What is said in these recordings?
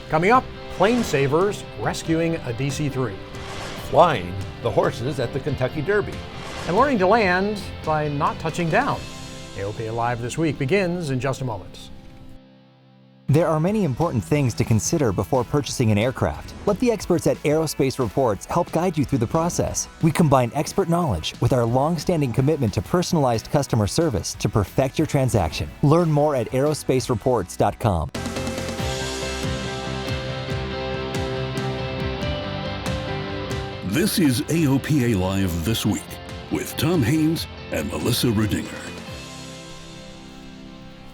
Coming up, plane savers rescuing a DC-3. Flying the horses at the Kentucky Derby. And learning to land by not touching down. AOPA Live this week begins in just a moment. There are many important things to consider before purchasing an aircraft. Let the experts at Aerospace Reports help guide you through the process. We combine expert knowledge with our long-standing commitment to personalized customer service to perfect your transaction. Learn more at aerospacereports.com. This is AOPA Live This Week with Tom Haynes and Melissa Redinger.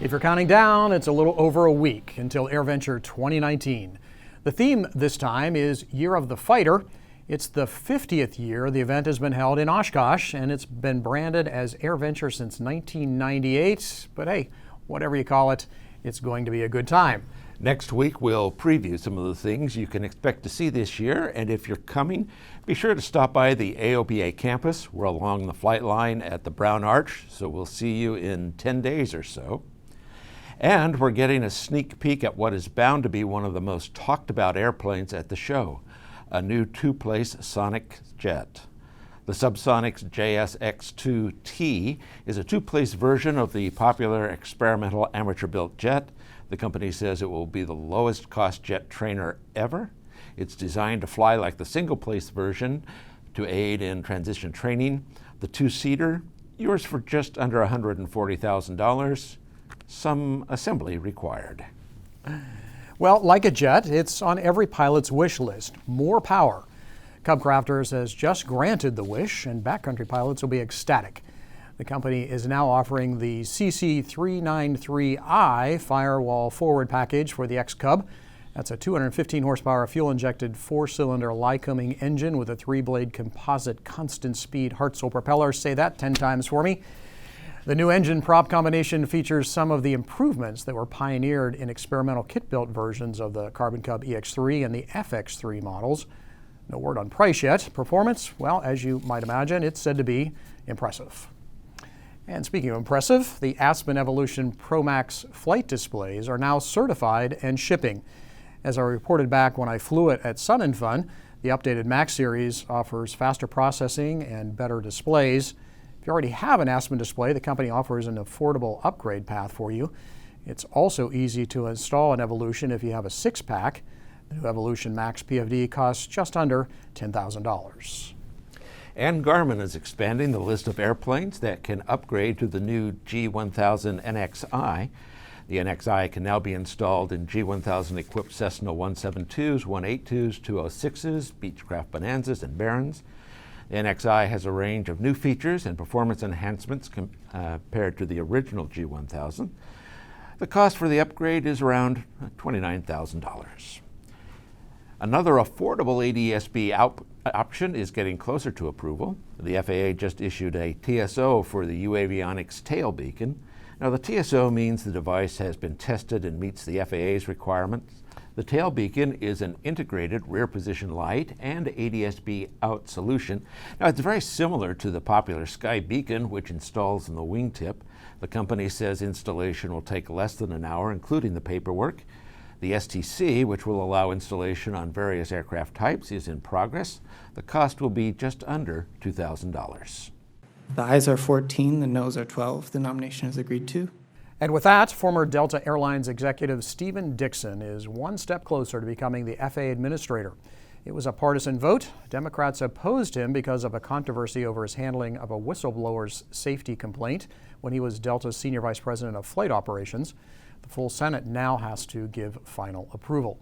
If you're counting down, it's a little over a week until AirVenture 2019. The theme this time is Year of the Fighter. It's the 50th year the event has been held in Oshkosh, and it's been branded as AirVenture since 1998. But hey, whatever you call it, it's going to be a good time. Next week, we'll preview some of the things you can expect to see this year. And if you're coming, be sure to stop by the AOPA campus. We're along the flight line at the Brown Arch, so we'll see you in 10 days or so. And we're getting a sneak peek at what is bound to be one of the most talked about airplanes at the show, a new two-place Sonic jet. The Subsonic's JSX-2T is a two-place version of the popular experimental amateur-built jet. The company says it will be the lowest cost jet trainer ever. It's designed to fly like the single-place version to aid in transition training. The two-seater, yours for just under $140,000. Some assembly required. Well, like a jet, it's on every pilot's wish list. More power. Cub Crafters has just granted the wish, and backcountry pilots will be ecstatic. The company is now offering the CC393i Firewall Forward package for the X-Cub. That's a 215 horsepower fuel-injected four-cylinder Lycoming engine with a three-blade composite constant-speed Hartzell propeller. Say that 10 times for me. The new engine prop combination features some of the improvements that were pioneered in experimental kit-built versions of the Carbon Cub EX3 and the FX3 models. No word on price yet. Performance, well, as you might imagine, it's said to be impressive. And speaking of impressive, the Aspen Evolution Pro Max flight displays are now certified and shipping. As I reported back when I flew it at Sun and Fun, the updated Max series offers faster processing and better displays. If you already have an Aspen display, the company offers an affordable upgrade path for you. It's also easy to install an Evolution if you have a 6-pack. The new Evolution Max PFD costs just under $10,000. And Garmin is expanding the list of airplanes that can upgrade to the new G1000 NXI. The NXI can now be installed in G1000 equipped Cessna 172s, 182s, 206s, Beechcraft Bonanzas, and Barons. The NXI has a range of new features and performance enhancements compared to the original G1000. The cost for the upgrade is around $29,000. Another affordable ADS-B option is getting closer to approval. The FAA just issued a TSO for the Avionics tail beacon. Now, the TSO means the device has been tested and meets the FAA's requirements. The tail beacon is an integrated rear position light and ADS-B out solution. Now, it's very similar to the popular Sky Beacon, which installs in the wingtip. The company says installation will take less than an hour, including the paperwork. The STC, which will allow installation on various aircraft types, is in progress. The cost will be just under $2,000. The ayes are 14, the noes are 12. The nomination is agreed to. And with that, former Delta Airlines executive Stephen Dixon is one step closer to becoming the FAA administrator. It was a partisan vote. Democrats opposed him because of a controversy over his handling of a whistleblower's safety complaint when he was Delta's senior vice president of flight operations. The full Senate now has to give final approval.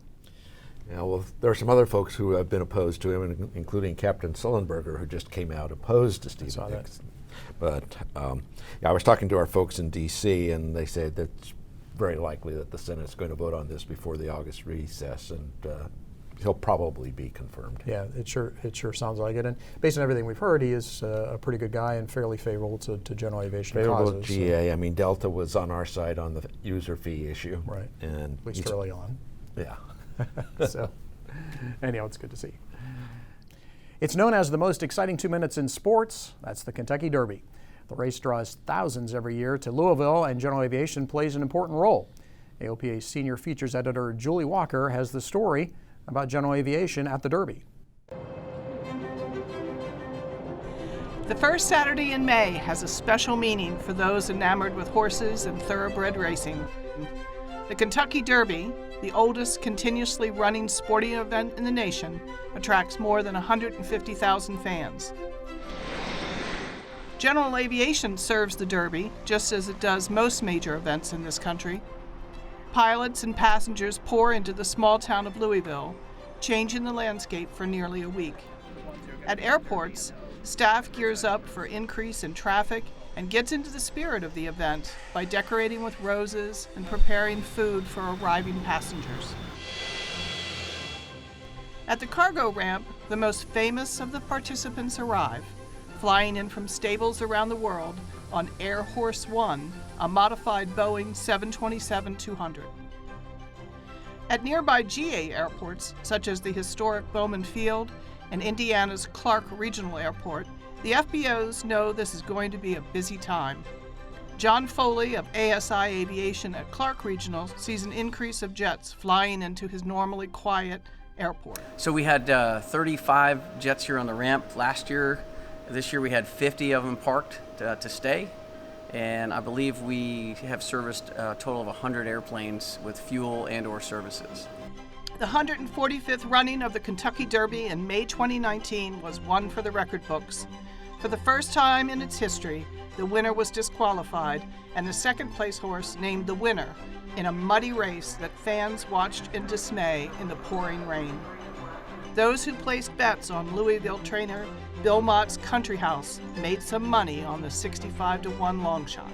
Yeah, well, there are some other folks who have been opposed to him, including Captain Sullenberger, who just came out opposed to Stephen Dixon. But yeah, I was talking to our folks in D.C., and they said that it's very likely that the Senate's going to vote on this before the August recess, and he'll probably be confirmed. Yeah, it sure sounds like it. And based on everything we've heard, he is a pretty good guy and fairly favorable to general aviation favorable causes. GA. So. I mean, Delta was on our side on the user fee issue. Right. And at least early on. Yeah. So, anyhow, it's good to see. It's known as the most exciting 2 minutes in sports. That's the Kentucky Derby. The race draws thousands every year to Louisville, and general aviation plays an important role. AOPA senior features editor Julie Walker has the story about general aviation at the Derby. The first Saturday in May has a special meaning for those enamored with horses and thoroughbred racing. The Kentucky Derby, the oldest continuously running sporting event in the nation, attracts more than 150,000 fans. General aviation serves the Derby just as it does most major events in this country. Pilots and passengers pour into the small town of Louisville, changing the landscape for nearly a week. At airports, staff gears up for increase in traffic and gets into the spirit of the event by decorating with roses and preparing food for arriving passengers. At the cargo ramp, the most famous of the participants arrive, flying in from stables around the world on Air Horse 1, a modified Boeing 727-200. At nearby GA airports, such as the historic Bowman Field and Indiana's Clark Regional Airport, the FBOs know this is going to be a busy time. John Foley of ASI Aviation at Clark Regional sees an increase of jets flying into his normally quiet airport. So we had 35 jets here on the ramp last year. This year we had 50 of them parked to stay. And I believe we have serviced a total of 100 airplanes with fuel and/or services. The 145th running of the Kentucky Derby in May 2019 was one for the record books. For the first time in its history, the winner was disqualified, and the second place horse named the winner in a muddy race that fans watched in dismay in the pouring rain. Those who placed bets on Louisville trainer Bill Mott's Country House made some money on the 65-1 long shot.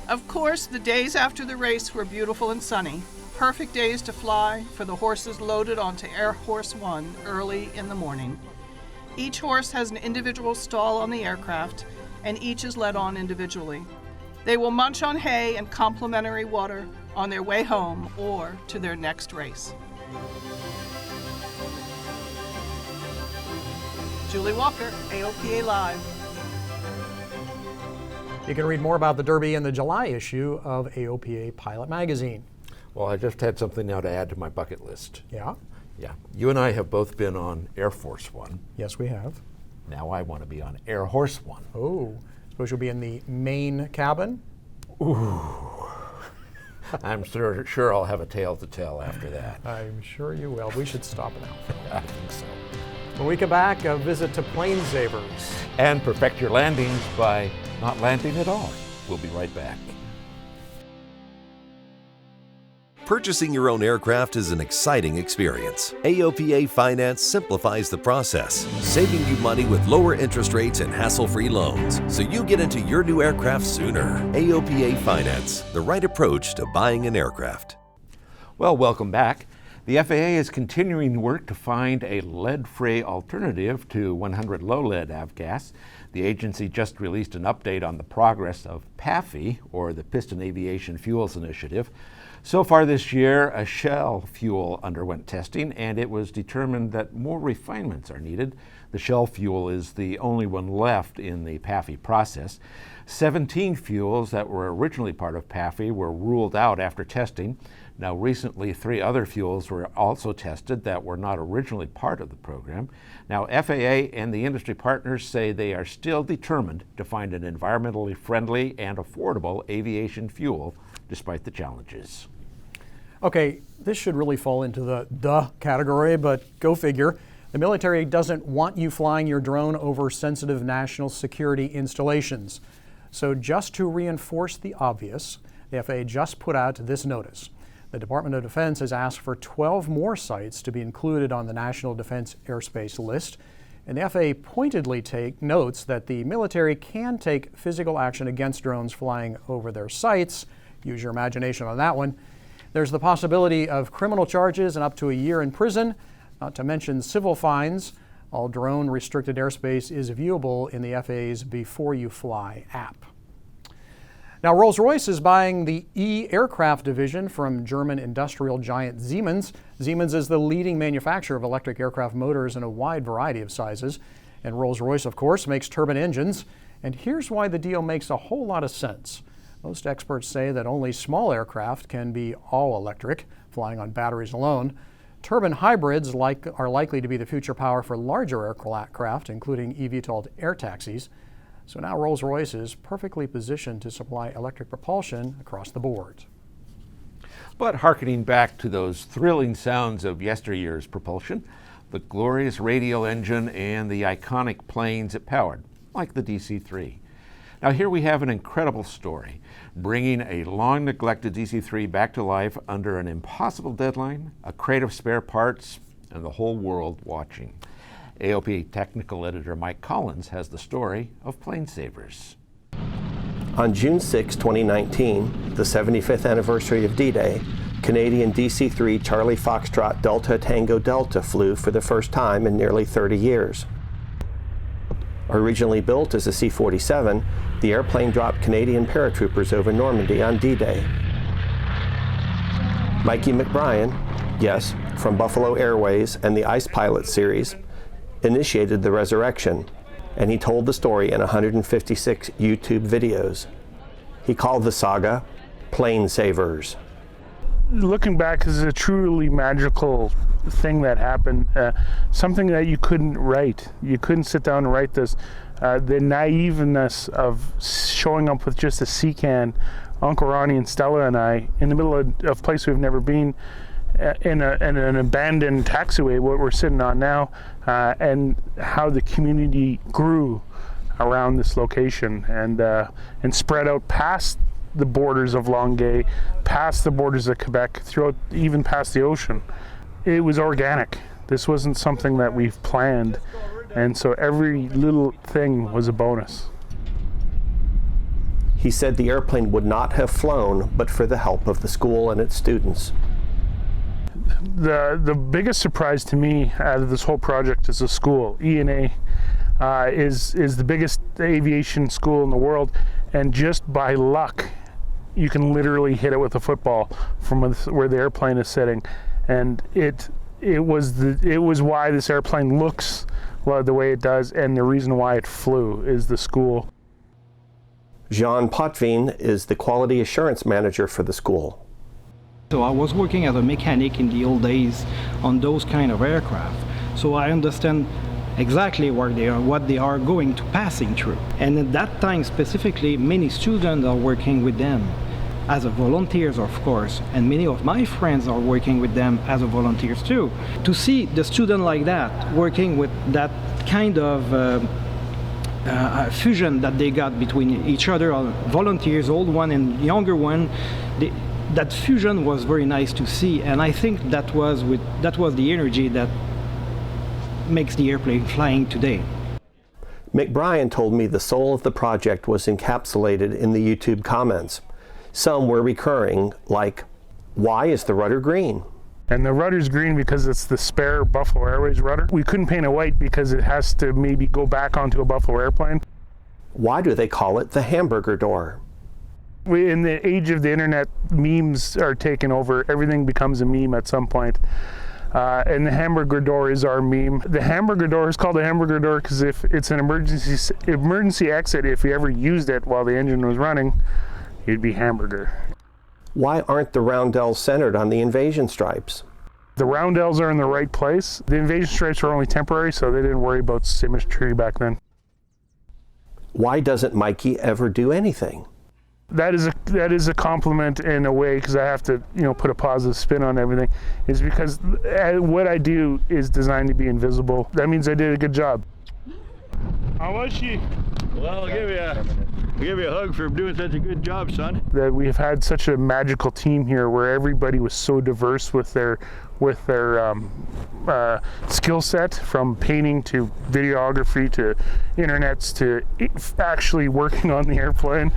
Of course, the days after the race were beautiful and sunny, perfect days to fly for the horses loaded onto Air Horse 1 early in the morning. Each horse has an individual stall on the aircraft, and each is led on individually. They will munch on hay and complimentary water on their way home or to their next race. Julie Walker, AOPA Live. You can read more about the Derby in the July issue of AOPA Pilot Magazine. Well, I just had something now to add to my bucket list. Yeah? Yeah. You and I have both been on Air Force One. Yes, we have. Now I want to be on Air Horse One. Oh, suppose you'll be in the main cabin? Ooh. I'm sure I'll have a tale to tell after that. I'm sure you will. We should stop now. I think so. When we come back, a visit to Planesavers. And perfect your landings by not landing at all. We'll be right back. Purchasing your own aircraft is an exciting experience. AOPA Finance simplifies the process, saving you money with lower interest rates and hassle-free loans, so you get into your new aircraft sooner. AOPA Finance, the right approach to buying an aircraft. Well, welcome back. The FAA is continuing work to find a lead-free alternative to 100 low-lead avgas. The agency just released an update on the progress of PAFI, or the Piston Aviation Fuels Initiative. So far this year, a Shell fuel underwent testing, and it was determined that more refinements are needed. The Shell fuel is the only one left in the PAFI process. 17 fuels that were originally part of PAFI were ruled out after testing. Now, recently, 3 other fuels were also tested that were not originally part of the program. Now, FAA and the industry partners say they are still determined to find an environmentally friendly and affordable aviation fuel, despite the challenges. Okay, this should really fall into the duh category, but go figure. The military doesn't want you flying your drone over sensitive national security installations. So just to reinforce the obvious, the FAA just put out this notice. The Department of Defense has asked for 12 more sites to be included on the National Defense Airspace list. And the FAA pointedly notes that the military can take physical action against drones flying over their sites. Use your imagination on that one. There's the possibility of criminal charges and up to a year in prison, not to mention civil fines. All drone restricted airspace is viewable in the FAA's Before You Fly app. Now, Rolls-Royce is buying the e-aircraft division from German industrial giant Siemens. Siemens is the leading manufacturer of electric aircraft motors in a wide variety of sizes. And Rolls-Royce, of course, makes turbine engines. And here's why the deal makes a whole lot of sense. Most experts say that only small aircraft can be all electric, flying on batteries alone. Turbine hybrids are likely to be the future power for larger aircraft, including eVTOL air taxis. So now Rolls-Royce is perfectly positioned to supply electric propulsion across the board. But hearkening back to those thrilling sounds of yesteryear's propulsion, the glorious radial engine and the iconic planes it powered, like the DC-3. Now here we have an incredible story, bringing a long-neglected DC-3 back to life under an impossible deadline, a crate of spare parts, and the whole world watching. AOPA technical editor Mike Collins has the story of plane savers. On June 6, 2019, the 75th anniversary of D-Day, Canadian DC-3 Charlie Foxtrot Delta Tango Delta flew for the first time in nearly 30 years. Originally built as a C-47, the airplane dropped Canadian paratroopers over Normandy on D-Day. Mikey McBrien, yes, from Buffalo Airways and the Ice Pilot series, initiated the resurrection, and he told the story in 156 YouTube videos. He called the saga Plane Savers. Looking back, this is a truly magical thing that happened, something that you couldn't write. You couldn't sit down and write this. The naiveness of showing up with just a sea can, Uncle Ronnie and Stella and I, in the middle of a place we've never been, in an abandoned taxiway, what we're sitting on now, and how the community grew around this location and spread out past the borders of Longueuil, past the borders of Quebec, throughout, even past the ocean. It was organic. This wasn't something that we've planned, and so every little thing was a bonus. He said the airplane would not have flown but for the help of the school and its students. The biggest surprise to me out of this whole project is the school. ENA is the biggest aviation school in the world, and just by luck, you can literally hit it with a football from where the airplane is sitting, and it was why this airplane looks the way it does, and the reason why it flew is the school. Jean Potvin is the quality assurance manager for the school. So I was working as a mechanic in the old days on those kind of aircraft, so I understand exactly what they are going to passing through. And at that time specifically, many students are working with them as a volunteers, of course, and many of my friends are working with them as a volunteers too. To see the student like that working with that kind of fusion that they got between each other, volunteers, old one and younger one, that fusion was very nice to see, and I think that was the energy that makes the airplane flying today. McBrien told me the soul of the project was encapsulated in the YouTube comments. Some were recurring, like, why is the rudder green? And the rudder's green because it's the spare Buffalo Airways rudder. We couldn't paint it white because it has to maybe go back onto a Buffalo airplane. Why do they call it the hamburger door? In the age of the internet, memes are taken over. Everything becomes a meme at some point. And the hamburger door is our meme. The hamburger door is called a hamburger door because if it's an emergency exit, if you ever used it while the engine was running, you'd be hamburger. Why aren't the roundels centered on the invasion stripes? The roundels are in the right place. The invasion stripes were only temporary, so they didn't worry about symmetry back then. Why doesn't Mikey ever do anything? That is a compliment in a way, because I have to, put a positive spin on everything. Is because what I do is designed to be invisible. That means I did a good job. How was she? Well, I'll give you a hug for doing such a good job, son. That we've had such a magical team here, where everybody was so diverse with their skill set, from painting to videography to internets to actually working on the airplane.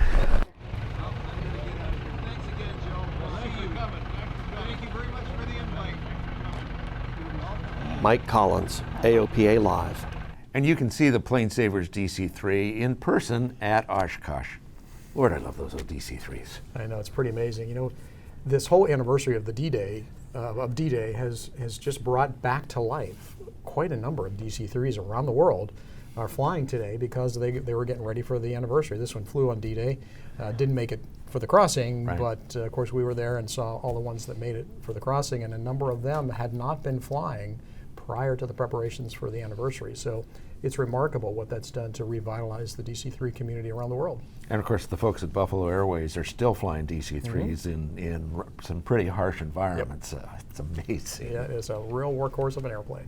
Mike Collins, AOPA Live. And you can see the Plane Savers DC-3 in person at Oshkosh. Lord, I love those old DC-3s. I know, it's pretty amazing. This whole anniversary of the D-Day, has just brought back to life quite a number of DC-3s around the world. are flying today because they were getting ready for the anniversary. This one flew on D-Day, didn't make it for the crossing, Right. but of course we were there and saw all the ones that made it for the crossing, and a number of them had not been flying prior to the preparations for the anniversary. So it's remarkable what that's done to revitalize the DC-3 community around the world. And of course, the folks at Buffalo Airways are still flying DC-3s in some pretty harsh environments. It's amazing. Yeah, it's a real workhorse of an airplane.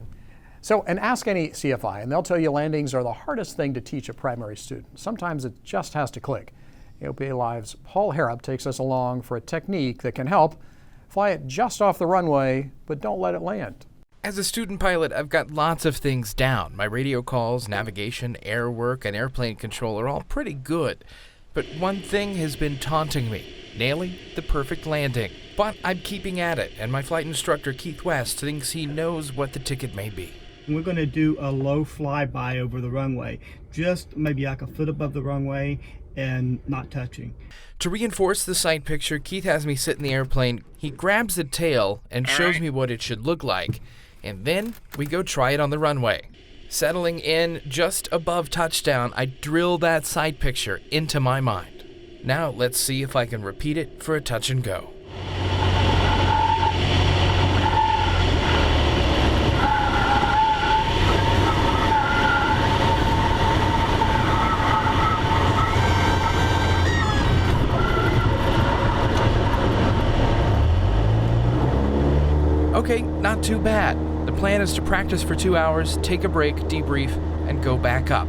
So, and ask any CFI, and they'll tell you landings are the hardest thing to teach a primary student. Sometimes it just has to click. AOPA Live's Paul Harrop takes us along for a technique that can help. Fly it just off the runway, but don't let it land. As a student pilot, I've got lots of things down. My radio calls, navigation, air work, and airplane control are all pretty good. But one thing has been taunting me, nailing the perfect landing. But I'm keeping at it, and my flight instructor, Keith West, thinks he knows what the ticket may be. We're going to do a low flyby over the runway, just maybe like a foot above the runway and not touching. To reinforce the sight picture, Keith has me sit in the airplane. He grabs the tail and shows me what it should look like. And then we go try it on the runway. Settling in just above touchdown, I drill that sight picture into my mind. Now let's see if I can repeat it for a touch and go. Okay, not too bad. The plan is to practice for 2 hours, take a break, debrief, and go back up.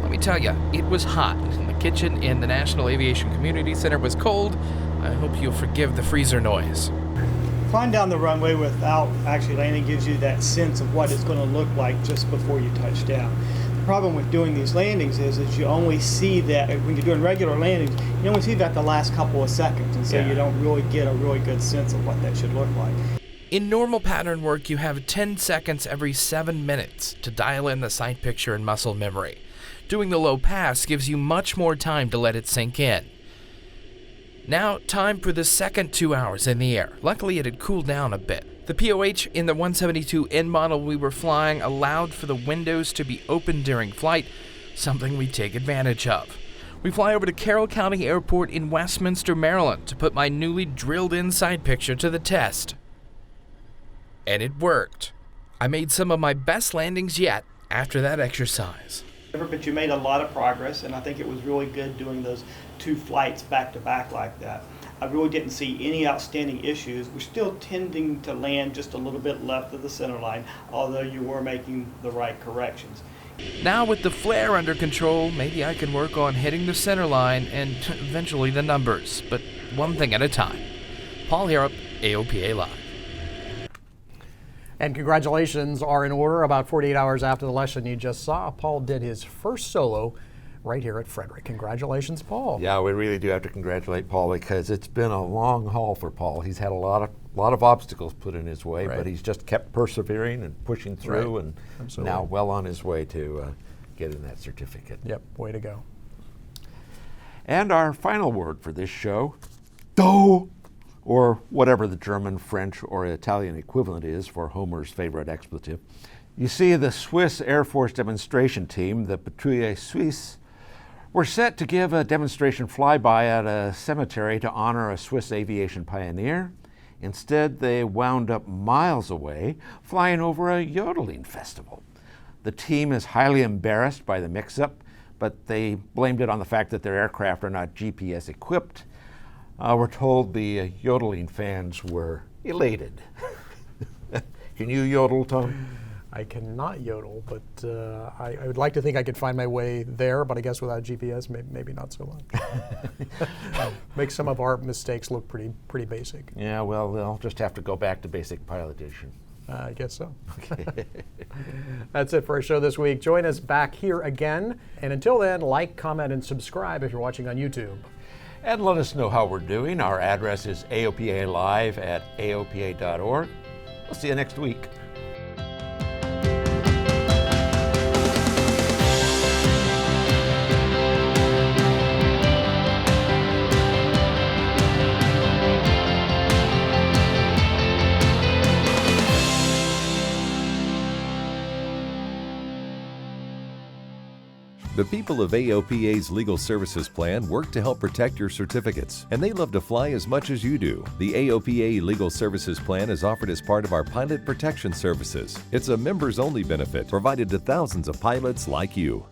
Let me tell you, it was hot. The kitchen in the National Aviation Community Center was cold. I hope you'll forgive the freezer noise. Flying down the runway without actually landing gives you that sense of what it's going to look like just before you touch down. The problem with doing these landings is you only see that, when you're doing regular landings, you only see that the last couple of seconds, and so you don't really get a really good sense of what that should look like. In normal pattern work, you have 10 seconds every 7 minutes to dial in the sight picture and muscle memory. Doing the low pass gives you much more time to let it sink in. Now, time for the second 2 hours in the air. Luckily, it had cooled down a bit. The POH in the 172N model we were flying allowed for the windows to be open during flight, something we take advantage of. We fly over to Carroll County Airport in Westminster, Maryland to put my newly drilled-in sight picture to the test. And it worked. I made some of my best landings yet after that exercise. But you made a lot of progress, and I think it was really good doing those 2 flights back to back like that. I really didn't see any outstanding issues. We're still tending to land just a little bit left of the center line, although you were making the right corrections. Now with the flare under control, maybe I can work on hitting the center line and eventually the numbers, but one thing at a time. Paul Harrop, AOPA Live. And congratulations are in order. About 48 hours after the lesson you just saw, Paul did his first solo right here at Frederick. Congratulations, Paul. Yeah, we really do have to congratulate Paul because it's been a long haul for Paul. He's had a lot of obstacles put in his way, but he's just kept persevering and pushing through, and now well on his way to getting that certificate. Yep, way to go. And our final word for this show, do, or whatever the German, French, or Italian equivalent is for Homer's favorite expletive. You see, the Swiss Air Force demonstration team, the Patrouille Suisse, were set to give a demonstration flyby at a cemetery to honor a Swiss aviation pioneer. Instead, they wound up miles away, flying over a yodeling festival. The team is highly embarrassed by the mix-up, but they blamed it on the fact that their aircraft are not GPS equipped. We're told the yodeling fans were elated. Can you yodel, Tom? I cannot yodel, but I would like to think I could find my way there, but I guess without GPS, maybe not so much. Makes some of our mistakes look pretty basic. Yeah, well, they'll just have to go back to basic pilotation. I guess so. Okay. That's it for our show this week. Join us back here again. And until then, like, comment, and subscribe if you're watching on YouTube. And let us know how we're doing. Our address is aopalive@aopa.org. We'll see you next week. The people of AOPA's Legal Services Plan work to help protect your certificates, and they love to fly as much as you do. The AOPA Legal Services Plan is offered as part of our Pilot Protection Services. It's a members-only benefit provided to thousands of pilots like you.